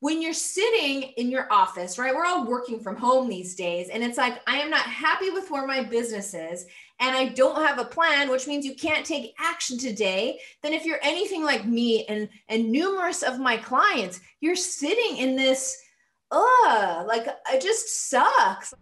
when you're sitting in your office, right? We're all working from home these days. And it's like, I am not happy with where my business is and I don't have a plan, which means you can't take action today. Then if you're anything like me and numerous of my clients, you're sitting in this, like it just sucks.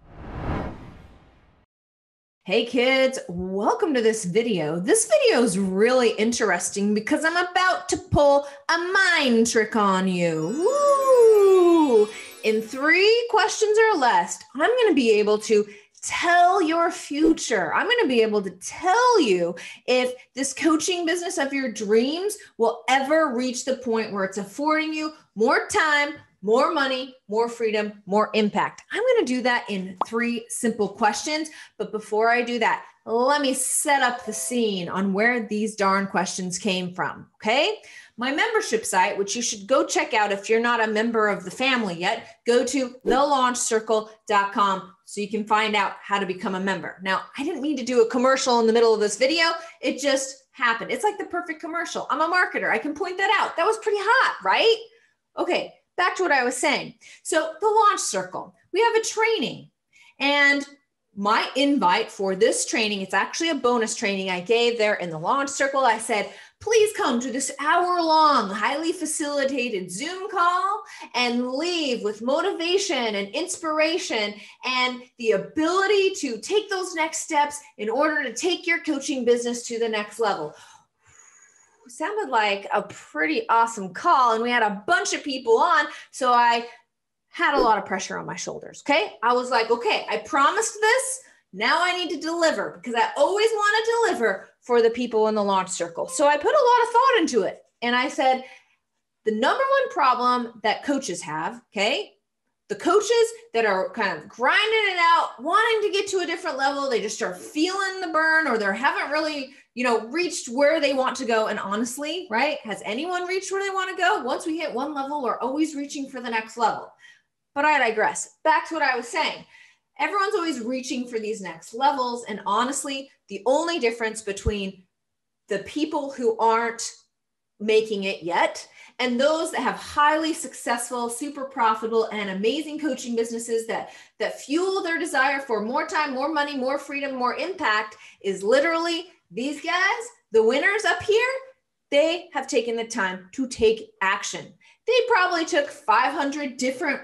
Hey kids, welcome to this video. This video is really interesting because I'm about to pull a mind trick on you. Woo! In 3 questions or less, I'm going to be able to tell your future. I'm going to be able to tell you if this coaching business of your dreams will ever reach the point where it's affording you more time, more money, more freedom, more impact. I'm going to do that in 3 simple questions. But before I do that, let me set up the scene on where these darn questions came from. Okay. My membership site, which you should go check out if you're not a member of the family yet, go to thelaunchcircle.com so you can find out how to become a member. Now, I didn't mean to do a commercial in the middle of this video. It just happened. It's like the perfect commercial. I'm a marketer. I can point that out. That was pretty hot, right? Okay. Back to what I was saying. So the Launch Circle, we have a training, and my invite for this training, it's actually a bonus training I gave there in the Launch Circle. I said, please come to this hour-long, highly facilitated Zoom call and leave with motivation and inspiration and the ability to take those next steps in order to take your coaching business to the next level. Sounded like a pretty awesome call, and we had a bunch of people on, so I had a lot of pressure on my shoulders. Okay, I was like, okay, I promised this, now I need to deliver, because I always want to deliver for the people in the Launch Circle. So I put a lot of thought into it, and I said, the number one problem that coaches have, okay, the coaches that are kind of grinding it out, wanting to get to a different level, they just start feeling the burn, or they haven't really, reached where they want to go. And honestly, right? Has anyone reached where they want to go? Once we hit one level, we're always reaching for the next level. But I digress. Back to what I was saying. Everyone's always reaching for these next levels. And honestly, the only difference between the people who aren't making it yet and those that have highly successful, super profitable, and amazing coaching businesses that fuel their desire for more time, more money, more freedom, more impact is literally these guys, the winners up here. They have taken the time to take action. They probably took 500 different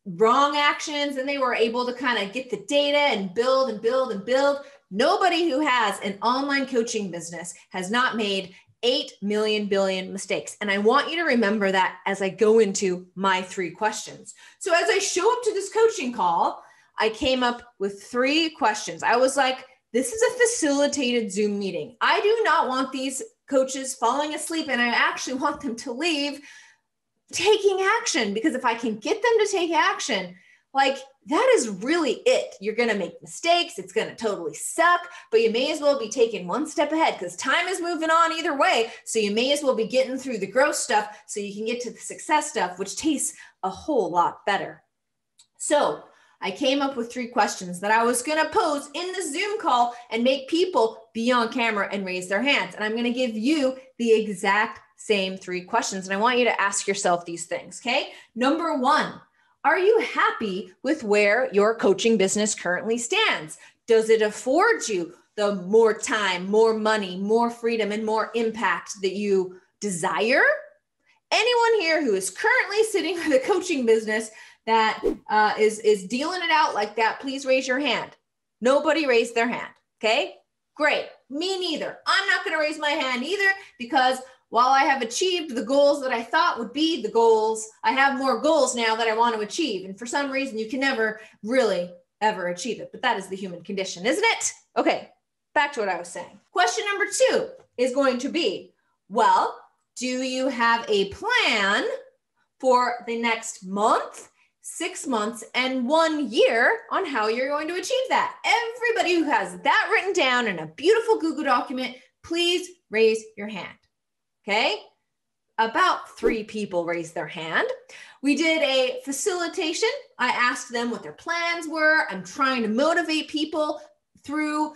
wrong actions, and they were able to kind of get the data and build and build and build. Nobody who has an online coaching business has not made 8 million billion mistakes. And I want you to remember that as I go into my 3 questions. So as I show up to this coaching call, I came up with 3 questions. I was like, this is a facilitated Zoom meeting. I do not want these coaches falling asleep, and I actually want them to leave taking action, because if I can get them to take action, like that is really it. You're going to make mistakes. It's going to totally suck, but you may as well be taking one step ahead because time is moving on either way. So you may as well be getting through the growth stuff so you can get to the success stuff, which tastes a whole lot better. So I came up with 3 questions that I was going to pose in the Zoom call and make people be on camera and raise their hands. And I'm going to give you the exact same 3 questions. And I want you to ask yourself these things. Okay. Number 1, are you happy with where your coaching business currently stands? Does it afford you the more time, more money, more freedom, and more impact that you desire? Anyone here who is currently sitting with a coaching business that is dealing it out like that, please raise your hand. Nobody raised their hand. Okay, great. Me neither. I'm not going to raise my hand either, because while I have achieved the goals that I thought would be the goals, I have more goals now that I want to achieve. And for some reason, you can never really ever achieve it. But that is the human condition, isn't it? Okay, back to what I was saying. Question number 2 is going to be, well, do you have a plan for the next month, 6 months, and 1 year on how you're going to achieve that? Everybody who has that written down in a beautiful Google document, please raise your hand. Okay, about 3 people raised their hand. We did a facilitation. I asked them what their plans were. I'm trying to motivate people through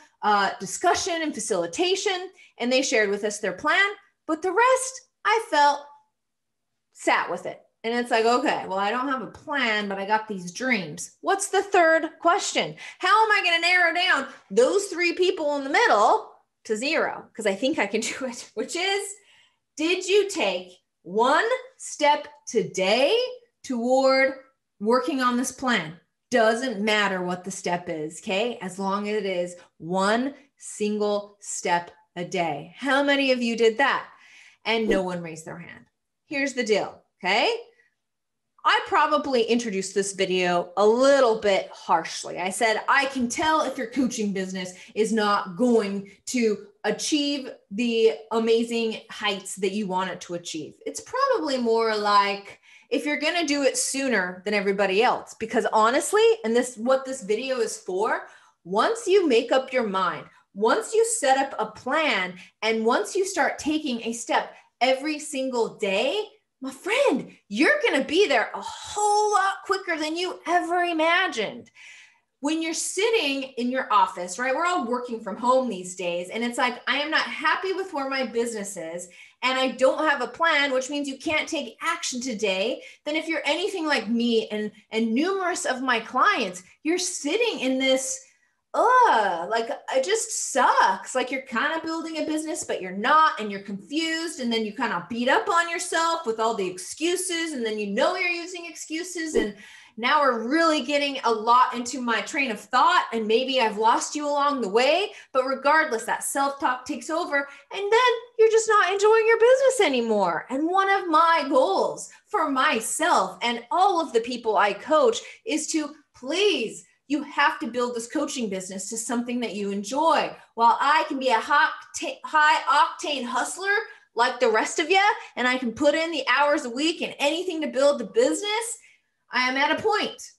discussion and facilitation, and they shared with us their plan. But the rest, I felt, sat with it And it's like, okay, well, I don't have a plan, but I got these dreams. What's the third question? How am I going to narrow down those 3 people in the middle to 0? Because I think I can do it, which is, did you take 1 step today toward working on this plan? Doesn't matter what the step is, okay? As long as it is 1 single step a day. How many of you did that? And no one raised their hand. Here's the deal, okay? I probably introduced this video a little bit harshly. I said, I can tell if your coaching business is not going to achieve the amazing heights that you want it to achieve. It's probably more like if you're going to do it sooner than everybody else, because honestly, and this what this video is for, once you make up your mind, once you set up a plan, and once you start taking a step every single day, my friend, you're going to be there a whole lot quicker than you ever imagined. When you're sitting in your office, right? We're all working from home these days. And it's like, I am not happy with where my business is. And I don't have a plan, which means you can't take action today. Then if you're anything like me and numerous of my clients, you're sitting in this, like it just sucks. Like you're kind of building a business, but you're not, and you're confused. And then you kind of beat up on yourself with all the excuses. And then you know you're using excuses. And now we're really getting a lot into my train of thought. And maybe I've lost you along the way, but regardless, that self-talk takes over. And then you're just not enjoying your business anymore. And one of my goals for myself and all of the people I coach is to please, you have to build this coaching business to something that you enjoy. While I can be a high octane hustler like the rest of you, and I can put in the hours a week and anything to build the business, I am at a point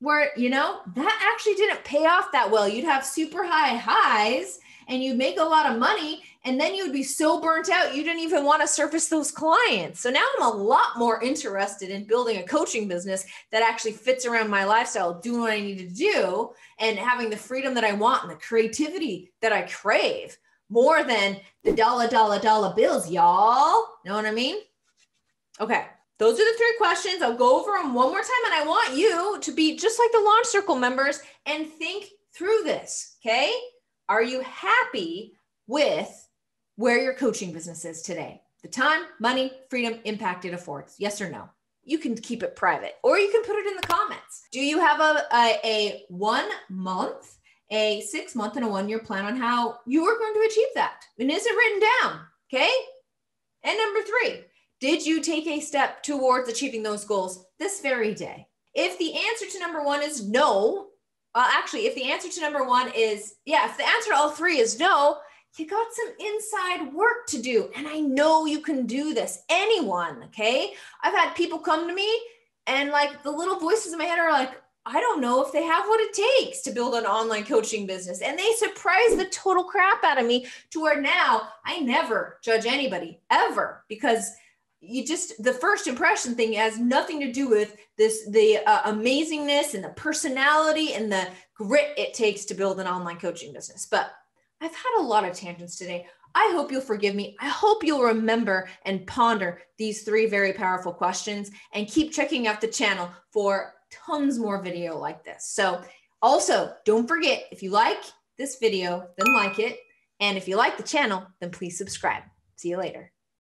where, that actually didn't pay off that well. You'd have super high highs and you'd make a lot of money, and then you would be so burnt out, you didn't even want to service those clients. So now I'm a lot more interested in building a coaching business that actually fits around my lifestyle, doing what I need to do and having the freedom that I want and the creativity that I crave more than the dollar bills, y'all. Know what I mean? Okay. Those are the 3 questions. I'll go over them one more time, and I want you to be just like the Launch Circle members and think through this, okay? Are you happy with where your coaching business is today? The time, money, freedom, impact it affords. Yes or no? You can keep it private, or you can put it in the comments. Do you have a 1 month, a 6 month, and a 1 year plan on how you are going to achieve that? And is it written down? Okay. And number 3, did you take a step towards achieving those goals this very day? If the answer to number 1 is no, if the answer to number 1 is, if the answer to all 3 is no, you got some inside work to do. And I know you can do this. Anyone, okay? I've had people come to me and like the little voices in my head are like, I don't know if they have what it takes to build an online coaching business. And they surprise the total crap out of me to where now I never judge anybody ever, because the first impression thing has nothing to do with the amazingness and the personality and the grit it takes to build an online coaching business. But I've had a lot of tangents today. I hope you'll forgive me. I hope you'll remember and ponder these 3 very powerful questions, and keep checking out the channel for tons more video like this. So also, don't forget, if you like this video, then like it. And if you like the channel, then please subscribe. See you later.